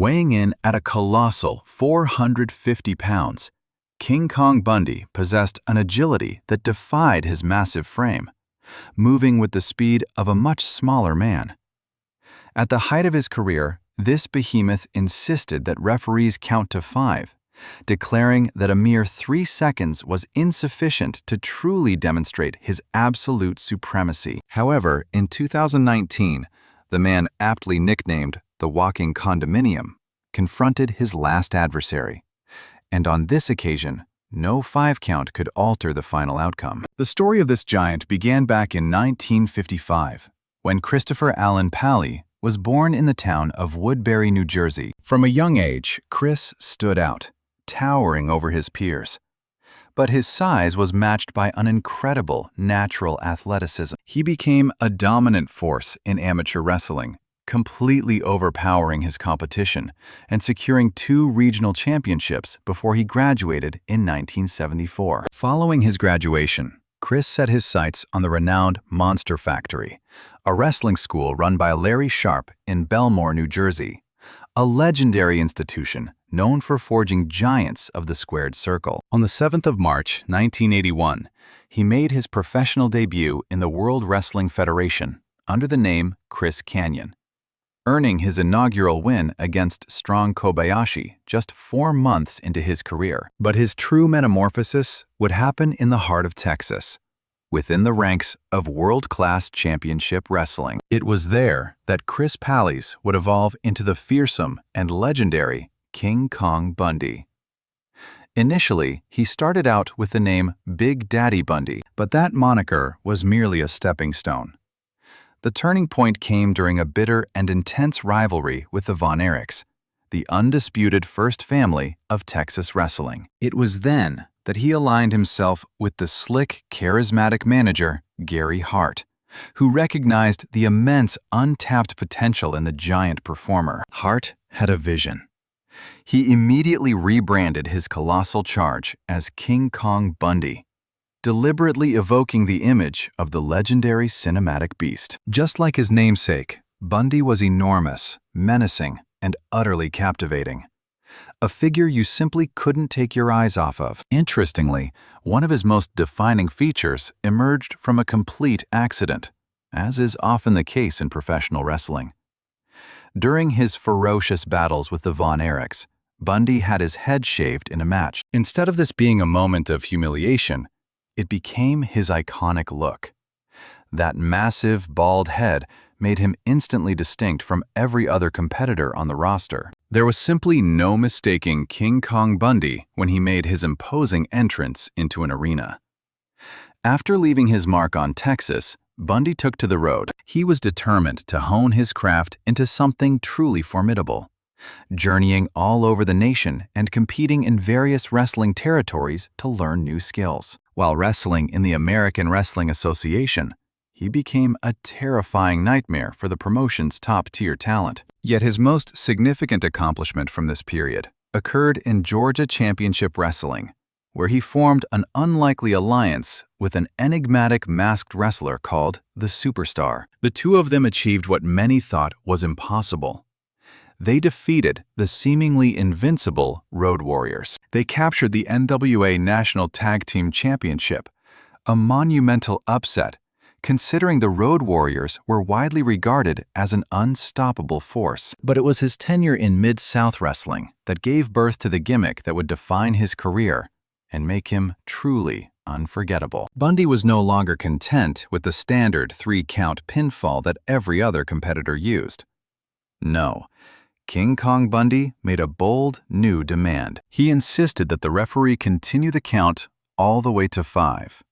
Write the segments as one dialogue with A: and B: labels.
A: Weighing in at a colossal 450 pounds, King Kong Bundy possessed an agility that defied his massive frame, moving with the speed of a much smaller man. At the height of his career, this behemoth insisted that referees count to 5, declaring that a mere 3 seconds was insufficient to truly demonstrate his absolute supremacy. However, in 2019, the man aptly nicknamed the Walking Condominium confronted his last adversary, and on this occasion, no 5 count could alter the final outcome. The story of this giant began back in 1955, when Christopher Allen Pally was born in the town of Woodbury, New Jersey. From a young age, Chris stood out, towering over his peers. But his size was matched by an incredible natural athleticism. He became a dominant force in amateur wrestling, completely overpowering his competition and securing 2 regional championships before he graduated in 1974. Following his graduation, Chris set his sights on the renowned Monster Factory, a wrestling school run by Larry Sharp in Belmore, New Jersey, a legendary institution known for forging giants of the squared circle. On the 7th of March, 1981, he made his professional debut in the World Wrestling Federation under the name Chris Kanyon, earning his inaugural win against Strong Kobayashi just 4 months into his career. But his true metamorphosis would happen in the heart of Texas, within the ranks of world-class championship wrestling. It was there that Chris Pally's would evolve into the fearsome and legendary King Kong Bundy. Initially, he started out with the name Big Daddy Bundy, but that moniker was merely a stepping stone. The turning point came during a bitter and intense rivalry with the Von Erichs, the undisputed first family of Texas wrestling. It was then that he aligned himself with the slick, charismatic manager, Gary Hart, who recognized the immense untapped potential in the giant performer. Hart had a vision. He immediately rebranded his colossal charge as King Kong Bundy, deliberately evoking the image of the legendary cinematic beast. Just like his namesake, Bundy was enormous, menacing, and utterly captivating. A figure you simply couldn't take your eyes off of. Interestingly, one of his most defining features emerged from a complete accident, as is often the case in professional wrestling. During his ferocious battles with the Von Erichs, Bundy had his head shaved in a match. Instead of this being a moment of humiliation, it became his iconic look. That massive, bald head made him instantly distinct from every other competitor on the roster. There was simply no mistaking King Kong Bundy when he made his imposing entrance into an arena. After leaving his mark on Texas, Bundy took to the road. He was determined to hone his craft into something truly formidable, journeying all over the nation and competing in various wrestling territories to learn new skills. While wrestling in the American Wrestling Association, he became a terrifying nightmare for the promotion's top-tier talent. Yet his most significant accomplishment from this period occurred in Georgia Championship Wrestling, where he formed an unlikely alliance with an enigmatic masked wrestler called the Superstar. The two of them achieved what many thought was impossible. They defeated the seemingly invincible Road Warriors. They captured the NWA National Tag Team Championship, a monumental upset, considering the Road Warriors were widely regarded as an unstoppable force. But it was his tenure in Mid-South Wrestling that gave birth to the gimmick that would define his career and make him truly unforgettable. Bundy was no longer content with the standard 3-count pinfall that every other competitor used. No. King Kong Bundy made a bold, new demand. He insisted that the referee continue the count all the way to 5.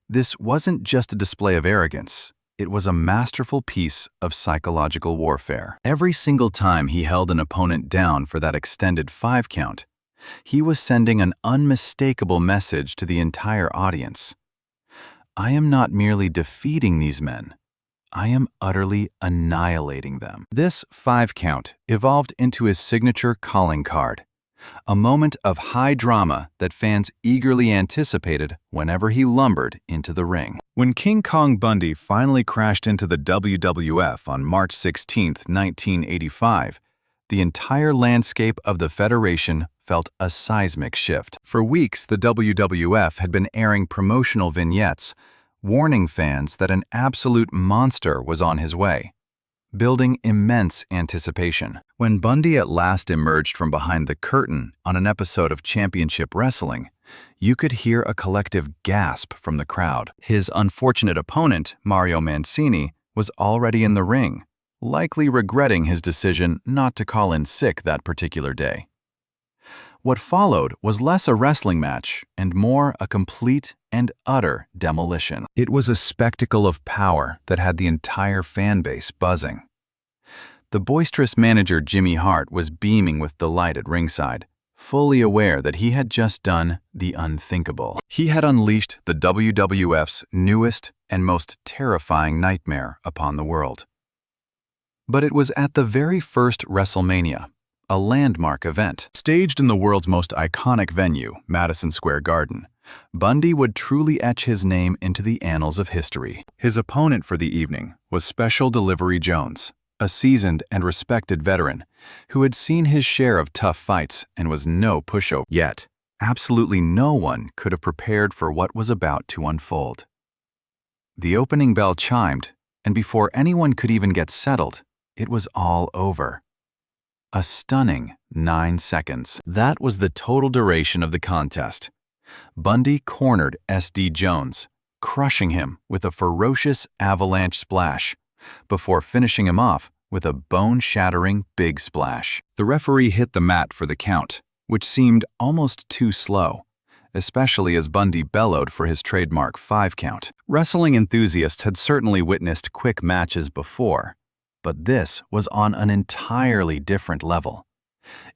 A: This wasn't just a display of arrogance. It was a masterful piece of psychological warfare. Every single time he held an opponent down for that extended 5 count, he was sending an unmistakable message to the entire audience. I am not merely defeating these men. I am utterly annihilating them. This 5 count evolved into his signature calling card, a moment of high drama that fans eagerly anticipated whenever he lumbered into the ring. When King Kong Bundy finally crashed into the WWF on March 16, 1985, the entire landscape of the Federation felt a seismic shift. For weeks, the WWF had been airing promotional vignettes, warning fans that an absolute monster was on his way, building immense anticipation. When Bundy at last emerged from behind the curtain on an episode of Championship Wrestling, you could hear a collective gasp from the crowd. His unfortunate opponent, Mario Mancini, was already in the ring, likely regretting his decision not to call in sick that particular day. What followed was less a wrestling match and more a complete and utter demolition. It was a spectacle of power that had the entire fan base buzzing. The boisterous manager Jimmy Hart was beaming with delight at ringside, fully aware that he had just done the unthinkable. He had unleashed the WWF's newest and most terrifying nightmare upon the world. But it was at the very first WrestleMania, a landmark event. Staged in the world's most iconic venue, Madison Square Garden, Bundy would truly etch his name into the annals of history. His opponent for the evening was Special Delivery Jones, a seasoned and respected veteran who had seen his share of tough fights and was no pushover. Yet, absolutely no one could have prepared for what was about to unfold. The opening bell chimed, and before anyone could even get settled, it was all over. A stunning 9 seconds. That was the total duration of the contest. Bundy cornered SD Jones, crushing him with a ferocious avalanche splash, before finishing him off with a bone-shattering big splash. The referee hit the mat for the count, which seemed almost too slow, especially as Bundy bellowed for his trademark 5 count. Wrestling enthusiasts had certainly witnessed quick matches before, but this was on an entirely different level.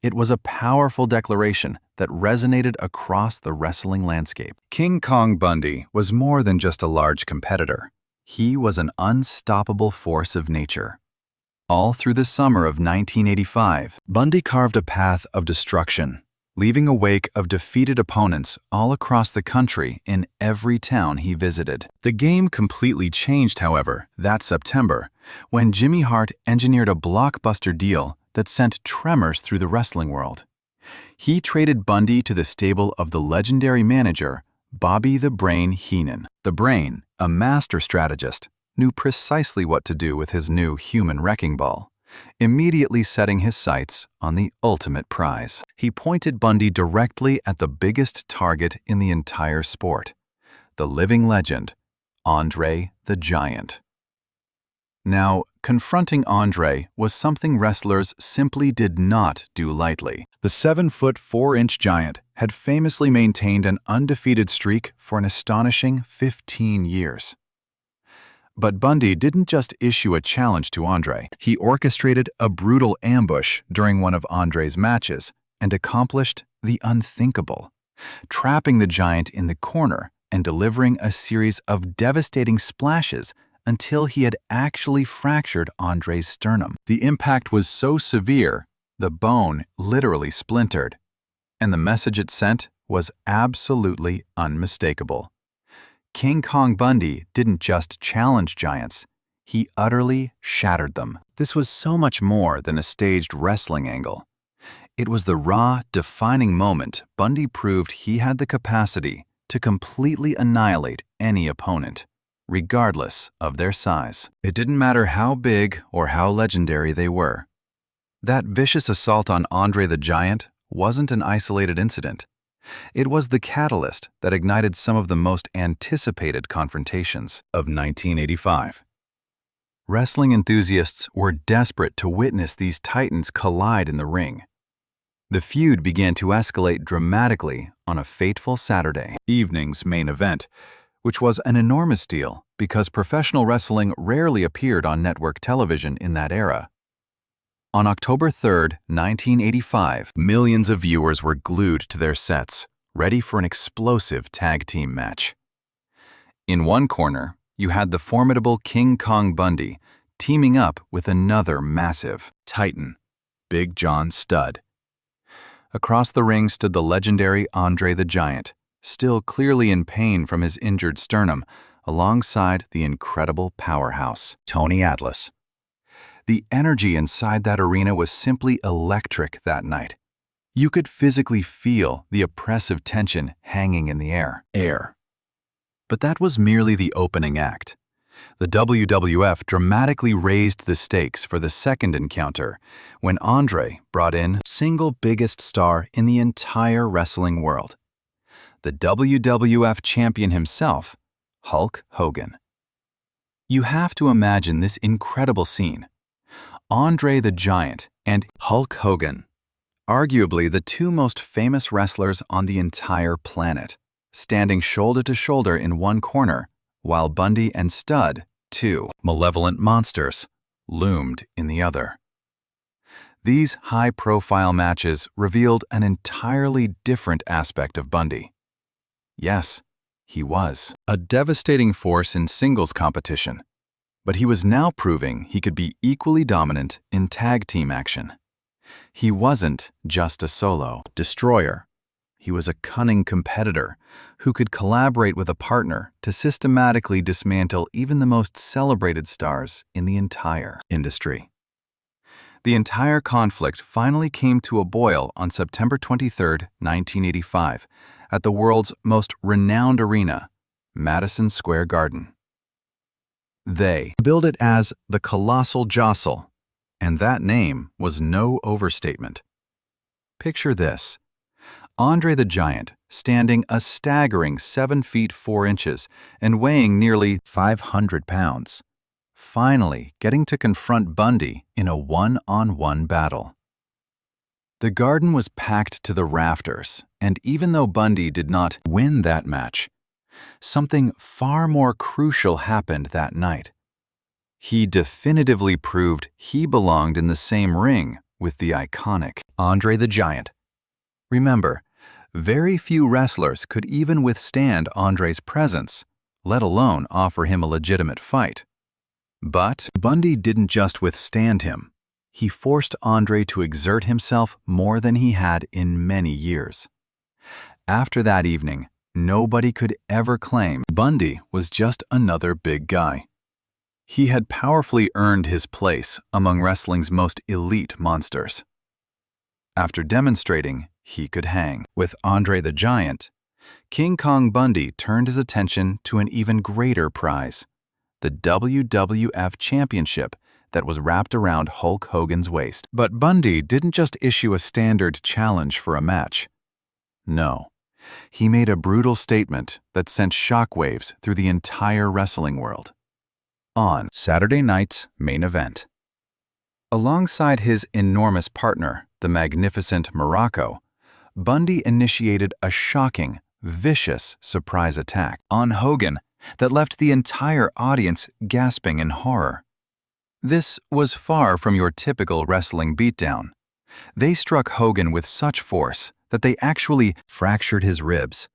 A: It was a powerful declaration that resonated across the wrestling landscape. King Kong Bundy was more than just a large competitor. He was an unstoppable force of nature. All through the summer of 1985, Bundy carved a path of destruction, leaving a wake of defeated opponents all across the country in every town he visited. The game completely changed, however, that September, when Jimmy Hart engineered a blockbuster deal that sent tremors through the wrestling world. He traded Bundy to the stable of the legendary manager, Bobby the Brain Heenan. The Brain, a master strategist, knew precisely what to do with his new human wrecking ball, immediately setting his sights on the ultimate prize. He pointed Bundy directly at the biggest target in the entire sport, the living legend, Andre the Giant. Now, confronting Andre was something wrestlers simply did not do lightly. The 7-foot 4-inch giant had famously maintained an undefeated streak for an astonishing 15 years. But Bundy didn't just issue a challenge to Andre. He orchestrated a brutal ambush during one of Andre's matches and accomplished the unthinkable, trapping the giant in the corner and delivering a series of devastating splashes until he had actually fractured Andre's sternum. The impact was so severe, the bone literally splintered, and the message it sent was absolutely unmistakable. King Kong Bundy didn't just challenge giants, he utterly shattered them. This was so much more than a staged wrestling angle. It was the raw, defining moment Bundy proved he had the capacity to completely annihilate any opponent, regardless of their size. It didn't matter how big or how legendary they were. That vicious assault on Andre the Giant wasn't an isolated incident. It was the catalyst that ignited some of the most anticipated confrontations of 1985. Wrestling enthusiasts were desperate to witness these titans collide in the ring. The feud began to escalate dramatically on a fateful Saturday evening's main event, which was an enormous deal because professional wrestling rarely appeared on network television in that era. On October 3, 1985, millions of viewers were glued to their sets, ready for an explosive tag team match. In one corner, you had the formidable King Kong Bundy teaming up with another massive titan, Big John Studd. Across the ring stood the legendary Andre the Giant, still clearly in pain from his injured sternum, alongside the incredible powerhouse, Tony Atlas. The energy inside that arena was simply electric that night. You could physically feel the oppressive tension hanging in the air. But that was merely the opening act. The WWF dramatically raised the stakes for the second encounter when Andre brought in the single biggest star in the entire wrestling world. The WWF champion himself, Hulk Hogan. You have to imagine this incredible scene. Andre the Giant and Hulk Hogan, arguably the two most famous wrestlers on the entire planet, standing shoulder to shoulder in one corner, while Bundy and Stud, two malevolent monsters, loomed in the other. These high-profile matches revealed an entirely different aspect of Bundy. Yes, he was a devastating force in singles competition, but he was now proving he could be equally dominant in tag team action. He wasn't just a solo destroyer. He was a cunning competitor who could collaborate with a partner to systematically dismantle even the most celebrated stars in the entire industry. The entire conflict finally came to a boil on September 23, 1985, at the world's most renowned arena, Madison Square Garden. They billed it as the Colossal Jostle, and that name was no overstatement. Picture this: Andre the Giant, standing a staggering 7 feet 4 inches and weighing nearly 500 pounds, finally getting to confront Bundy in a one-on-one battle. The garden was packed to the rafters, and even though Bundy did not win that match, something far more crucial happened that night. He definitively proved he belonged in the same ring with the iconic Andre the Giant. Remember, very few wrestlers could even withstand Andre's presence, let alone offer him a legitimate fight. But Bundy didn't just withstand him. He forced Andre to exert himself more than he had in many years. After that evening, nobody could ever claim Bundy was just another big guy. He had powerfully earned his place among wrestling's most elite monsters. After demonstrating he could hang with Andre the Giant, King Kong Bundy turned his attention to an even greater prize, the WWF Championship that was wrapped around Hulk Hogan's waist. But Bundy didn't just issue a standard challenge for a match. No, he made a brutal statement that sent shockwaves through the entire wrestling world. On Saturday night's main event, alongside his enormous partner, the magnificent Morocco, Bundy initiated a shocking, vicious surprise attack on Hogan that left the entire audience gasping in horror. This was far from your typical wrestling beatdown. They struck Hogan with such force that they actually fractured his ribs.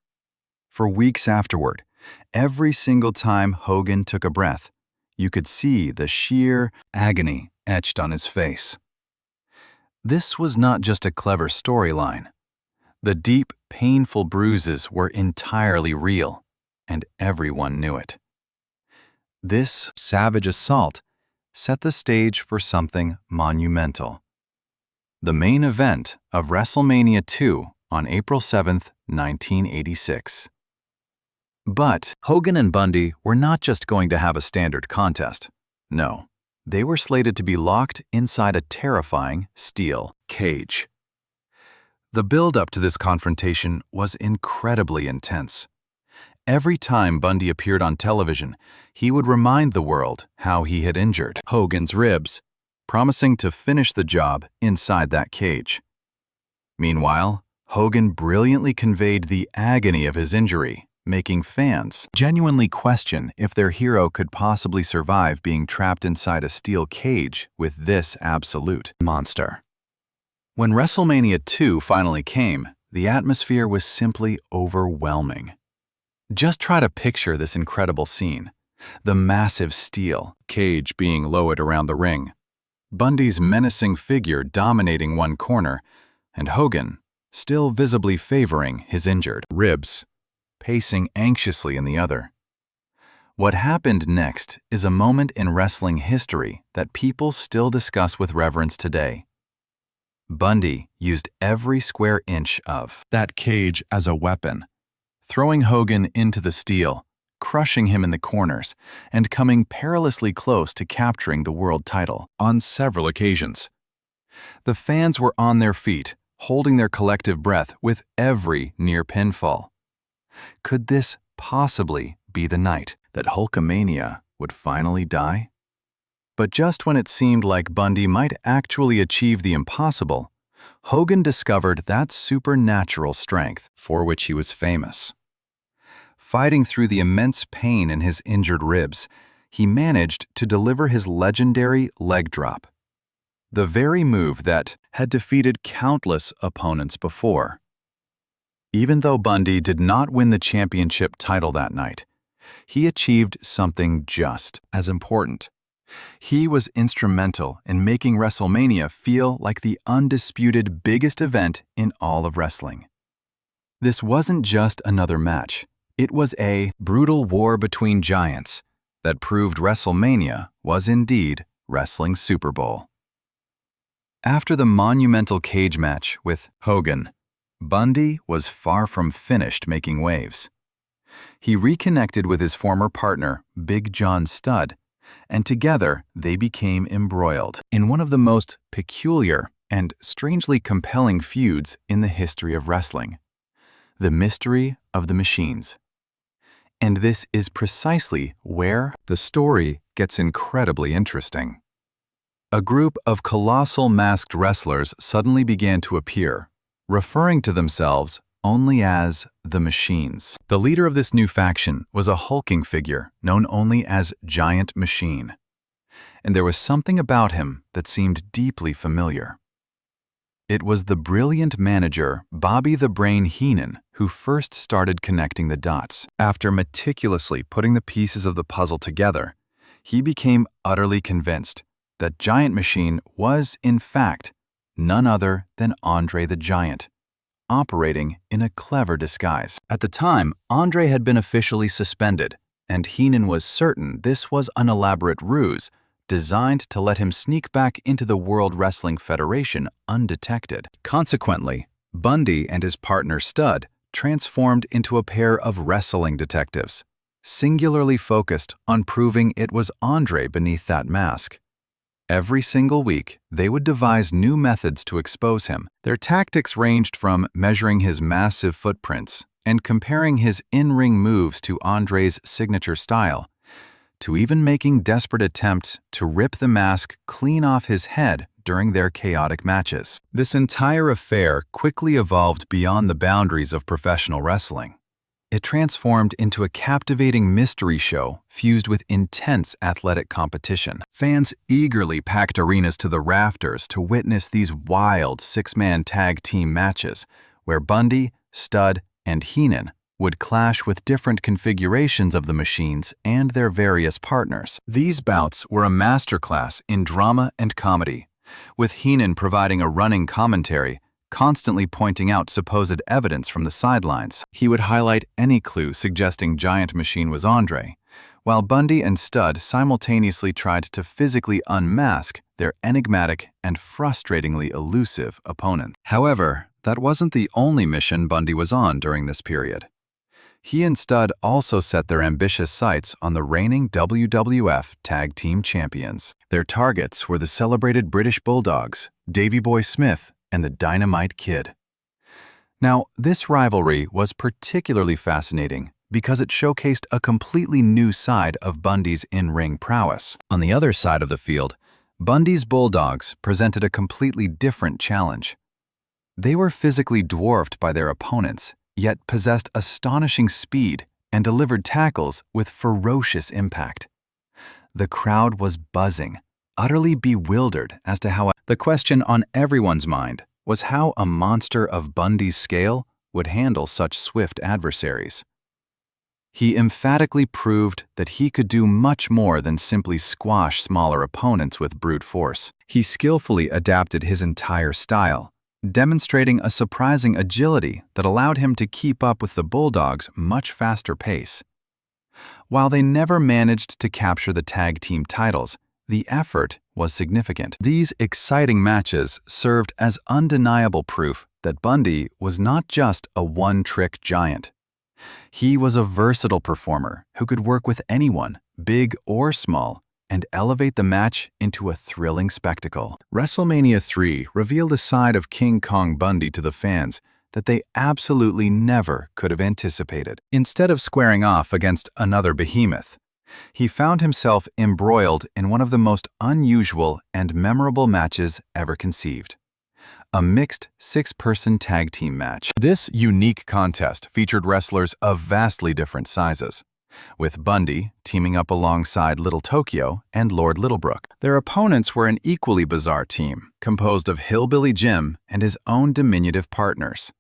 A: For weeks afterward, every single time Hogan took a breath, you could see the sheer agony etched on his face. This was not just a clever storyline. The deep, painful bruises were entirely real, and everyone knew it. This savage assault set the stage for something monumental. The main event of WrestleMania 2 on April 7, 1986. But Hogan and Bundy were not just going to have a standard contest. No, they were slated to be locked inside a terrifying steel cage. The build-up to this confrontation was incredibly intense. Every time Bundy appeared on television, he would remind the world how he had injured Hogan's ribs, promising to finish the job inside that cage. Meanwhile, Hogan brilliantly conveyed the agony of his injury, making fans genuinely question if their hero could possibly survive being trapped inside a steel cage with this absolute monster. When WrestleMania 2 finally came, the atmosphere was simply overwhelming. Just try to picture this incredible scene: the massive steel cage being lowered around the ring, Bundy's menacing figure dominating one corner, and Hogan, still visibly favoring his injured ribs, pacing anxiously in the other. What happened next is a moment in wrestling history that people still discuss with reverence today. Bundy used every square inch of that cage as a weapon, throwing Hogan into the steel, crushing him in the corners, and coming perilously close to capturing the world title on several occasions. The fans were on their feet, holding their collective breath with every near pinfall. Could this possibly be the night that Hulkamania would finally die? But just when it seemed like Bundy might actually achieve the impossible, Hogan discovered that supernatural strength for which he was famous. Fighting through the immense pain in his injured ribs, he managed to deliver his legendary leg drop, the very move that had defeated countless opponents before. Even though Bundy did not win the championship title that night, he achieved something just as important. He was instrumental in making WrestleMania feel like the undisputed biggest event in all of wrestling. This wasn't just another match. It was a brutal war between giants that proved WrestleMania was indeed wrestling's Super Bowl. After the monumental cage match with Hogan, Bundy was far from finished making waves. He reconnected with his former partner, Big John Studd, and together they became embroiled in one of the most peculiar and strangely compelling feuds in the history of wrestling: the mystery of the machines. And this is precisely where the story gets incredibly interesting. A group of colossal masked wrestlers suddenly began to appear, referring to themselves only as the Machines. The leader of this new faction was a hulking figure known only as Giant Machine, and there was something about him that seemed deeply familiar. It was the brilliant manager Bobby the Brain Heenan who first started connecting the dots. After meticulously putting the pieces of the puzzle together, he became utterly convinced that Giant Machine was, in fact, none other than Andre the Giant, operating in a clever disguise. At the time, Andre had been officially suspended, and Heenan was certain this was an elaborate ruse designed to let him sneak back into the World Wrestling Federation undetected. Consequently, Bundy and his partner Studd transformed into a pair of wrestling detectives, singularly focused on proving it was Andre beneath that mask. Every single week, they would devise new methods to expose him. Their tactics ranged from measuring his massive footprints and comparing his in-ring moves to Andre's signature style, to even making desperate attempts to rip the mask clean off his head during their chaotic matches. This entire affair quickly evolved beyond the boundaries of professional wrestling. It transformed into a captivating mystery show fused with intense athletic competition. Fans eagerly packed arenas to the rafters to witness these wild six-man tag team matches where Bundy, Studd, and Heenan would clash with different configurations of the Machines and their various partners. These bouts were a masterclass in drama and comedy, with Heenan providing a running commentary, constantly pointing out supposed evidence from the sidelines. He would highlight any clue suggesting Giant Machine was Andre, while Bundy and Studd simultaneously tried to physically unmask their enigmatic and frustratingly elusive opponent. However, that wasn't the only mission Bundy was on during this period. He and Studd also set their ambitious sights on the reigning WWF Tag Team Champions. Their targets were the celebrated British Bulldogs, Davey Boy Smith, and the Dynamite Kid. Now, this rivalry was particularly fascinating because it showcased a completely new side of Bundy's in-ring prowess. On the other side of the field, Bundy's Bulldogs presented a completely different challenge. They were physically dwarfed by their opponents, yet possessed astonishing speed and delivered tackles with ferocious impact. The crowd was buzzing, utterly bewildered as to how the question on everyone's mind was how a monster of Bundy's scale would handle such swift adversaries. He emphatically proved that he could do much more than simply squash smaller opponents with brute force. He skillfully adapted his entire style, demonstrating a surprising agility that allowed him to keep up with the Bulldog's much faster pace. While they never managed to capture the tag team titles, the effort was significant. These exciting matches served as undeniable proof that Bundy was not just a one-trick giant. He was a versatile performer who could work with anyone, big or small, and elevate the match into a thrilling spectacle. WrestleMania 3 revealed a side of King Kong Bundy to the fans that they absolutely never could have anticipated. Instead of squaring off against another behemoth, he found himself embroiled in one of the most unusual and memorable matches ever conceived. A mixed six-person tag team match. This unique contest featured wrestlers of vastly different sizes, with Bundy teaming up alongside Little Tokyo and Lord Littlebrook. Their opponents were an equally bizarre team, composed of Hillbilly Jim and his own diminutive partners.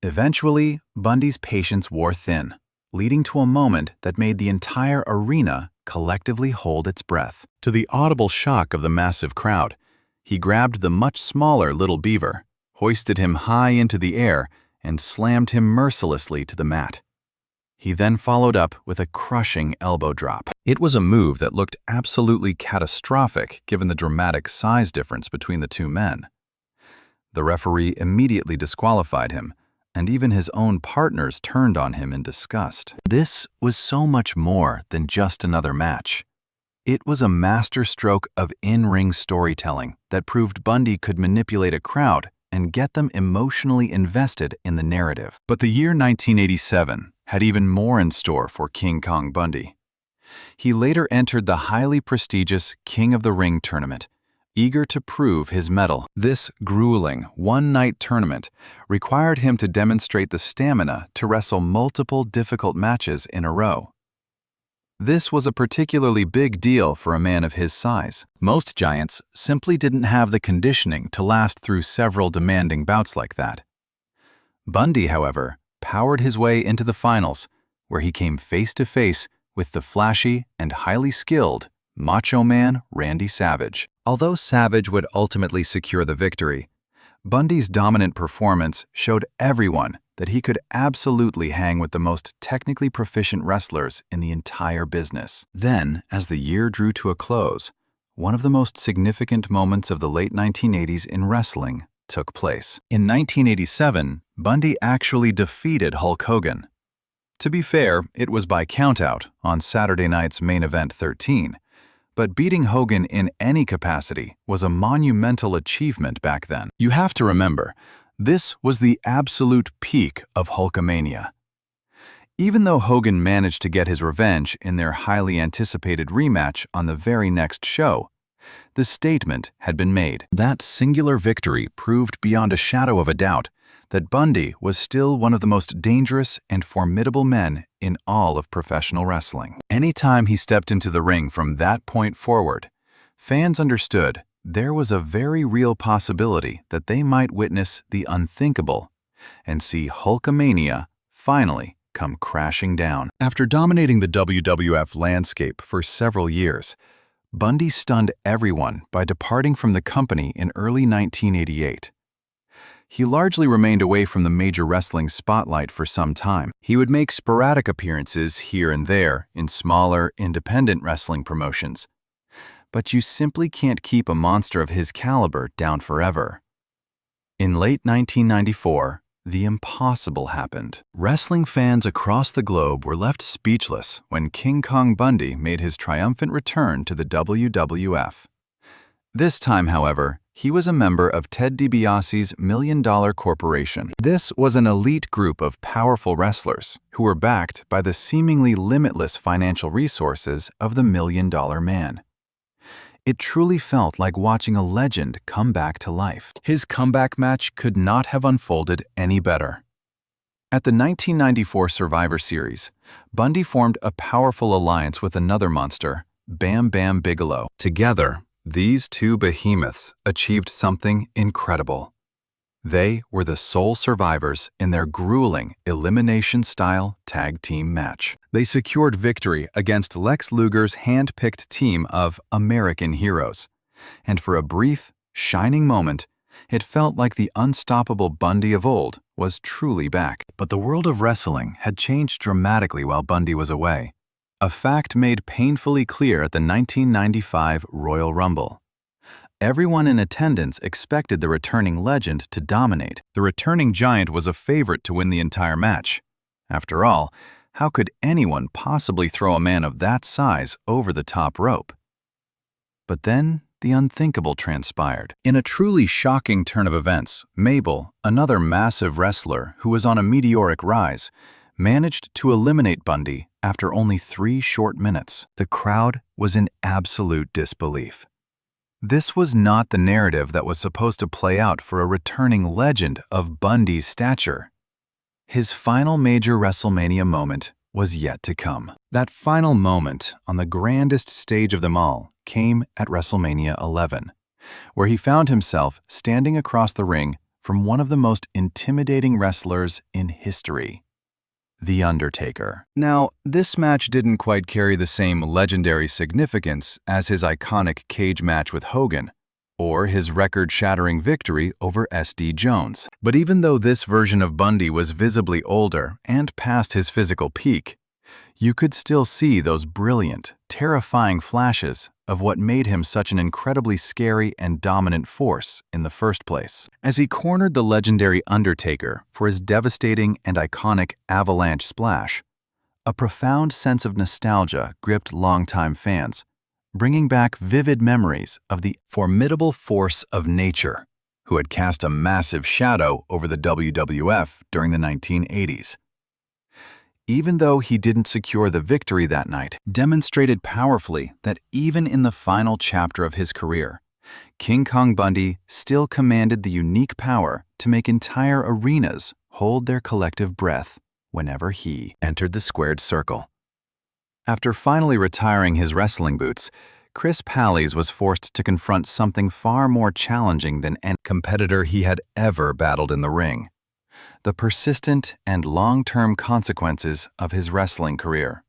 A: Eventually, Bundy's patience wore thin, leading to a moment that made the entire arena collectively hold its breath. To the audible shock of the massive crowd, he grabbed the much smaller Little Beaver, hoisted him high into the air, and slammed him mercilessly to the mat. He then followed up with a crushing elbow drop. It was a move that looked absolutely catastrophic given the dramatic size difference between the two men. The referee immediately disqualified him, and even his own partners turned on him in disgust. This was so much more than just another match. It was a masterstroke of in-ring storytelling that proved Bundy could manipulate a crowd and get them emotionally invested in the narrative. But the year 1987 had even more in store for King Kong Bundy. He later entered the highly prestigious King of the Ring tournament, eager to prove his mettle. This grueling one-night tournament required him to demonstrate the stamina to wrestle multiple difficult matches in a row. This was a particularly big deal for a man of his size. Most giants simply didn't have the conditioning to last through several demanding bouts like that. Bundy, however, powered his way into the finals, where he came face-to-face with the flashy and highly skilled Macho Man Randy Savage. Although Savage would ultimately secure the victory, Bundy's dominant performance showed everyone that he could absolutely hang with the most technically proficient wrestlers in the entire business. Then, as the year drew to a close, one of the most significant moments of the late 1980s in wrestling took place. In 1987, Bundy actually defeated Hulk Hogan. To be fair, it was by countout on Saturday night's Main Event 13, but beating Hogan in any capacity was a monumental achievement back then. You have to remember, this was the absolute peak of Hulkamania. Even though Hogan managed to get his revenge in their highly anticipated rematch on the very next show, the statement had been made. That singular victory proved beyond a shadow of a doubt that Bundy was still one of the most dangerous and formidable men in all of professional wrestling. Anytime he stepped into the ring from that point forward, fans understood there was a very real possibility that they might witness the unthinkable and see Hulkamania finally come crashing down. After dominating the WWF landscape for several years, Bundy stunned everyone by departing from the company in early 1988. He largely remained away from the major wrestling spotlight for some time. He would make sporadic appearances here and there in smaller, independent wrestling promotions. But you simply can't keep a monster of his caliber down forever. In late 1994, the impossible happened. Wrestling fans across the globe were left speechless when King Kong Bundy made his triumphant return to the WWF. This time, however, he was a member of Ted DiBiase's $1 Million Corporation. This was an elite group of powerful wrestlers who were backed by the seemingly limitless financial resources of the $1 Million Man. It truly felt like watching a legend come back to life. His comeback match could not have unfolded any better. At the 1994 Survivor Series, Bundy formed a powerful alliance with another monster, Bam Bam Bigelow. Together, these two behemoths achieved something incredible. They were the sole survivors in their grueling elimination-style tag team match. They secured victory against Lex Luger's hand-picked team of American heroes, and for a brief, shining moment, it felt like the unstoppable Bundy of old was truly back. But the world of wrestling had changed dramatically while Bundy was away. a fact made painfully clear at the 1995 Royal Rumble. Everyone in attendance expected the returning legend to dominate. The returning giant was a favorite to win the entire match. After all, how could anyone possibly throw a man of that size over the top rope? But then, the unthinkable transpired. In a truly shocking turn of events, Mabel, another massive wrestler who was on a meteoric rise, managed to eliminate Bundy after only 3 short minutes. The crowd was in absolute disbelief. This was not the narrative that was supposed to play out for a returning legend of Bundy's stature. His final major WrestleMania moment was yet to come. That final moment on the grandest stage of them all came at WrestleMania 11, where he found himself standing across the ring from one of the most intimidating wrestlers in history, The Undertaker. Now, this match didn't quite carry the same legendary significance as his iconic cage match with Hogan, or his record-shattering victory over S.D. Jones. But even though this version of Bundy was visibly older and past his physical peak, you could still see those brilliant, terrifying flashes of what made him such an incredibly scary and dominant force in the first place. As he cornered the legendary Undertaker for his devastating and iconic avalanche splash, a profound sense of nostalgia gripped longtime fans, bringing back vivid memories of the formidable force of nature who had cast a massive shadow over the WWF during the 1980s. Even though he didn't secure the victory that night, demonstrated powerfully that even in the final chapter of his career, King Kong Bundy still commanded the unique power to make entire arenas hold their collective breath whenever he entered the squared circle. After finally retiring his wrestling boots, Chris Pallies was forced to confront something far more challenging than any competitor he had ever battled in the ring: the persistent and long-term consequences of his wrestling career.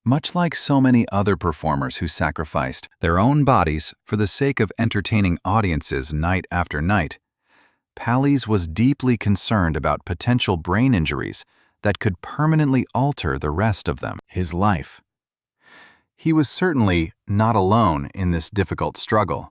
A: Much like so many other performers who sacrificed their own bodies for the sake of entertaining audiences night after night, Pallies was deeply concerned about potential brain injuries that could permanently alter the rest of his life. He was certainly not alone in this difficult struggle.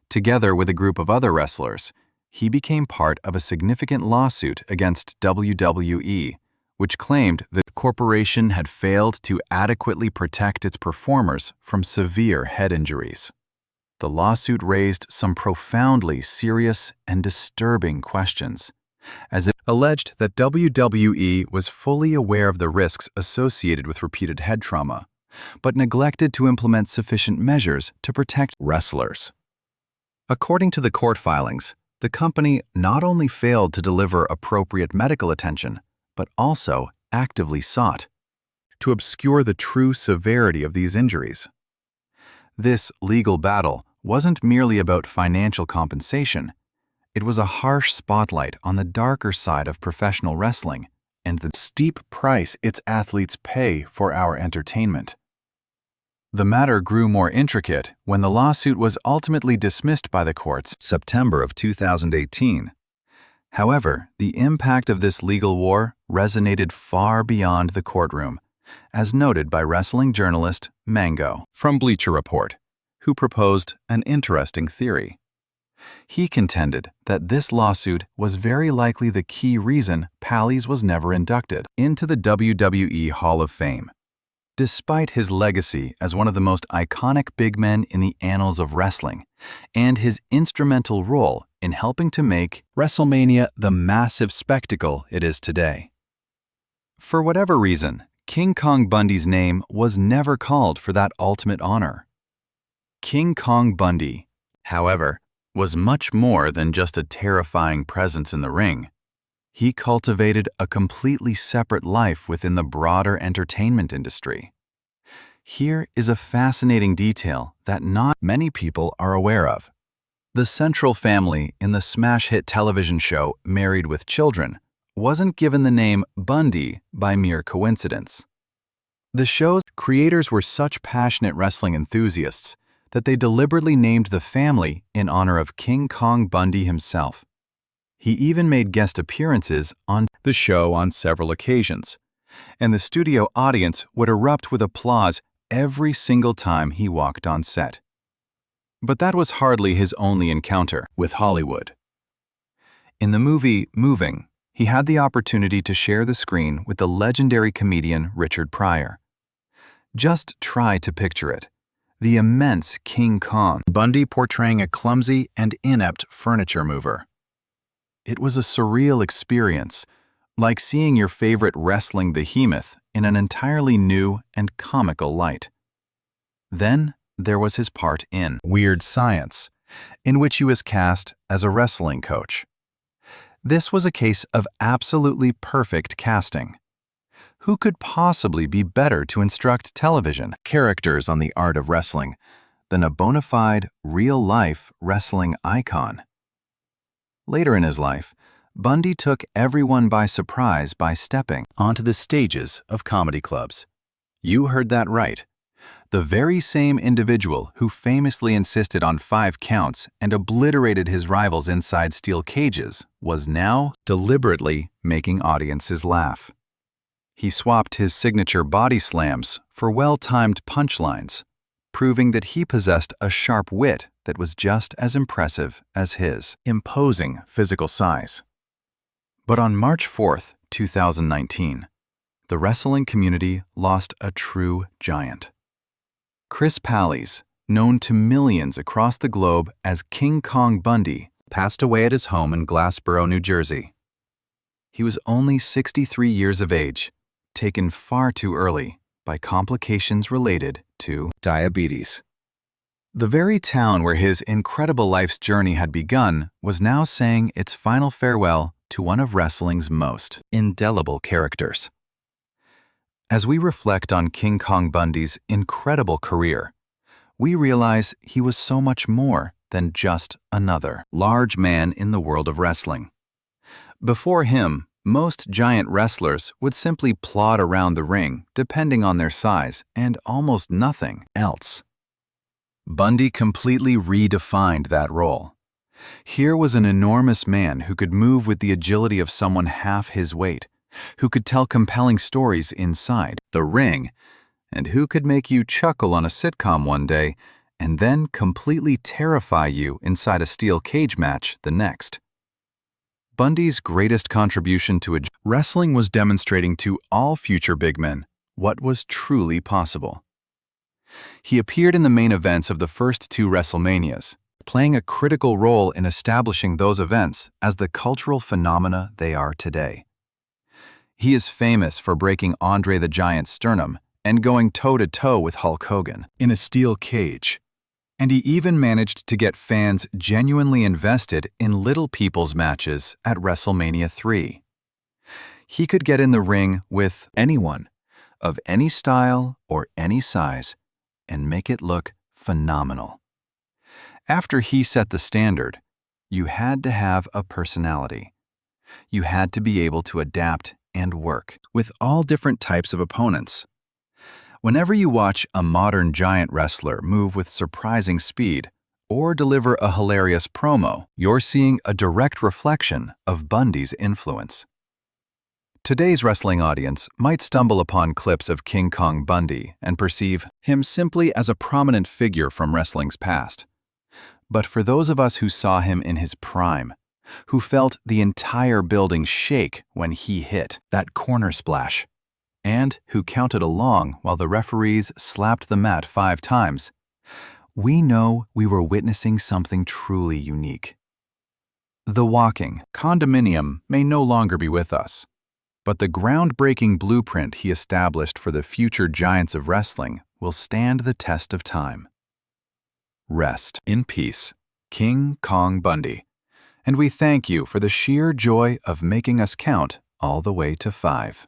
A: Together with a group of other wrestlers, he became part of a significant lawsuit against WWE, which claimed the corporation had failed to adequately protect its performers from severe head injuries. The lawsuit raised some profoundly serious and disturbing questions, as it alleged that WWE was fully aware of the risks associated with repeated head trauma, but neglected to implement sufficient measures to protect wrestlers. According to the court filings, the company not only failed to deliver appropriate medical attention, but also actively sought to obscure the true severity of these injuries. This legal battle wasn't merely about financial compensation. It was a harsh spotlight on the darker side of professional wrestling and the steep price its athletes pay for our entertainment. The matter grew more intricate when the lawsuit was ultimately dismissed by the courts in September of 2018. However, the impact of this legal war resonated far beyond the courtroom, as noted by wrestling journalist Mango from Bleacher Report, who proposed an interesting theory. He contended that this lawsuit was very likely the key reason Pallies was never inducted into the WWE Hall of Fame. Despite his legacy as one of the most iconic big men in the annals of wrestling, and his instrumental role in helping to make WrestleMania the massive spectacle it is today. For whatever reason, King Kong Bundy's name was never called for that ultimate honor. King Kong Bundy, however, was much more than just a terrifying presence in the ring. He cultivated a completely separate life within the broader entertainment industry. Here is a fascinating detail that not many people are aware of. The central family in the smash hit television show Married with Children wasn't given the name Bundy by mere coincidence. The show's creators were such passionate wrestling enthusiasts that they deliberately named the family in honor of King Kong Bundy himself. He even made guest appearances on the show on several occasions, and the studio audience would erupt with applause every single time he walked on set. But that was hardly his only encounter with Hollywood. In the movie Moving, he had the opportunity to share the screen with the legendary comedian Richard Pryor. Just try to picture it. The immense King Kong Bundy portraying a clumsy and inept furniture mover. It was a surreal experience, like seeing your favorite wrestling behemoth in an entirely new and comical light. Then there was his part in Weird Science, in which he was cast as a wrestling coach. This was a case of absolutely perfect casting. Who could possibly be better to instruct television characters on the art of wrestling than a bona fide, real-life wrestling icon? Later in his life, Bundy took everyone by surprise by stepping onto the stages of comedy clubs. You heard that right. The very same individual who famously insisted on 5 counts and obliterated his rivals inside steel cages was now deliberately making audiences laugh. He swapped his signature body slams for well-timed punchlines, proving that he possessed a sharp wit that was just as impressive as his imposing physical size. But on March 4th, 2019, the wrestling community lost a true giant. Chris Pallies, known to millions across the globe as King Kong Bundy, passed away at his home in Glassboro, New Jersey. He was only 63 years of age, taken far too early by complications related to diabetes. The very town where his incredible life's journey had begun was now saying its final farewell to one of wrestling's most indelible characters. As we reflect on King Kong Bundy's incredible career, we realize he was so much more than just another large man in the world of wrestling. Before him, most giant wrestlers would simply plod around the ring, depending on their size, and almost nothing else. Bundy completely redefined that role. Here was an enormous man who could move with the agility of someone half his weight, who could tell compelling stories inside the ring, and who could make you chuckle on a sitcom one day and then completely terrify you inside a steel cage match the next. Bundy's greatest contribution to wrestling was demonstrating to all future big men what was truly possible. He appeared in the main events of the first 2 WrestleManias, playing a critical role in establishing those events as the cultural phenomena they are today. He is famous for breaking Andre the Giant's sternum and going toe-to-toe with Hulk Hogan in a steel cage. And he even managed to get fans genuinely invested in little people's matches at WrestleMania 3. He could get in the ring with anyone, of any style or any size, and make it look phenomenal. After he set the standard, you had to have a personality. You had to be able to adapt and work with all different types of opponents. Whenever you watch a modern giant wrestler move with surprising speed or deliver a hilarious promo, you're seeing a direct reflection of Bundy's influence. Today's wrestling audience might stumble upon clips of King Kong Bundy and perceive him simply as a prominent figure from wrestling's past. But for those of us who saw him in his prime, who felt the entire building shake when he hit that corner splash, and who counted along while the referees slapped the mat 5 times, we know we were witnessing something truly unique. The walking condominium may no longer be with us, but the groundbreaking blueprint he established for the future giants of wrestling will stand the test of time. Rest in peace, King Kong Bundy, and we thank you for the sheer joy of making us count all the way to 5.